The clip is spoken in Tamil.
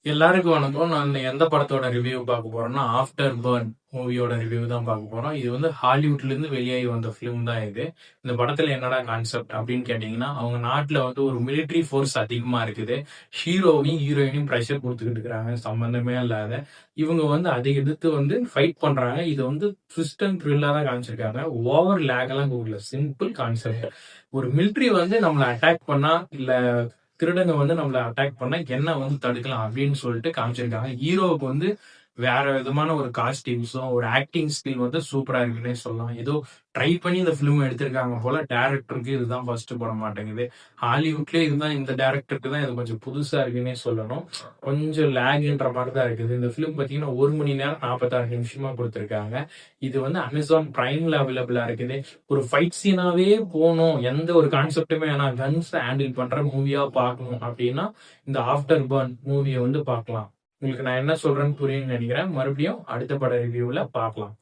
எல்லாருக்கும் வணக்கம். நான் எந்த படத்தோட ரிவ்யூ பார்க்க போறேன்னா, ஆஃப்டர் பர்ன் மூவியோட ரிவ்யூ தான் பார்க்க போறோம். இது வந்து ஹாலிவுட்ல இருந்து வெளியாகி வந்த ஃபிலிம் தான் இது. இந்த படத்துல என்னடா கான்செப்ட் அப்படின்னு கேட்டீங்கன்னா, அவங்க நாட்டுல வந்து ஒரு மிலிட்டரி ஃபோர்ஸ் அதிகமா இருக்குது. ஹீரோவையும் ஹீரோயினையும் ப்ரெஷர் கொடுத்துக்கிட்டு இருக்காங்க சம்பந்தமே இல்லாத. இவங்க வந்து அதை எதிர்த்து வந்து ஃபைட் பண்றாங்க. இது வந்து ட்விஸ்ட் அண்ட் த்ரில்லரா காமிச்சிருக்காங்க. ஓவர் லேக் எல்லாம் கொடுக்கல. Simple concept. ஒரு மிலிட்டரி வந்து நம்மளை அட்டாக் பண்ணா இல்ல திருடங்க வந்து நம்மள அட்டாக் பண்ணா என்ன வந்து தடுக்கலாம் அப்படின்னு சொல்லிட்டு காமிச்சிருக்காங்க. ஹீரோவுக்கு வந்து வேற விதமான ஒரு காஸ்டியூம்ஸும் ஒரு ஆக்டிங் ஸ்கில் வந்து சூப்பரா இருக்குன்னே சொல்லலாம். ஏதோ ட்ரை பண்ணி இந்த ஃபிலிம் எடுத்திருக்காங்க போல. டேரக்டருக்கு இதுதான் ஃபர்ஸ்ட் பட மாட்டேங்குது. ஹாலிவுட்லயே இதுதான் இந்த டேரக்டருக்கு தான் இது கொஞ்சம் புதுசா இருக்குன்னே சொல்லணும். கொஞ்சம் லேக்ன்ற மாதிரி தான் இருக்குது. இந்த ஃபிலிம் பார்த்தீங்கன்னா 1 மணி நேரம் 46 நிமிஷமா கொடுத்துருக்காங்க. இது வந்து அமேசான் பிரைம்ல அவைலபிளா இருக்குது. ஒரு ஃபைட் சீனாவே போகணும், எந்த ஒரு கான்செப்டுமே வேணாம், கன்ஸ் ஹேண்டில் பண்ற மூவியா பார்க்கணும் அப்படின்னா இந்த ஆஃப்டர் பர்ன் மூவியை வந்து பார்க்கலாம். உங்களுக்கு நான் என்ன சொல்றேன்னு புரியும்னு நினைக்கிறேன். மறுபடியும் அடுத்த பட ரிவ்யூல பார்க்கலாம்.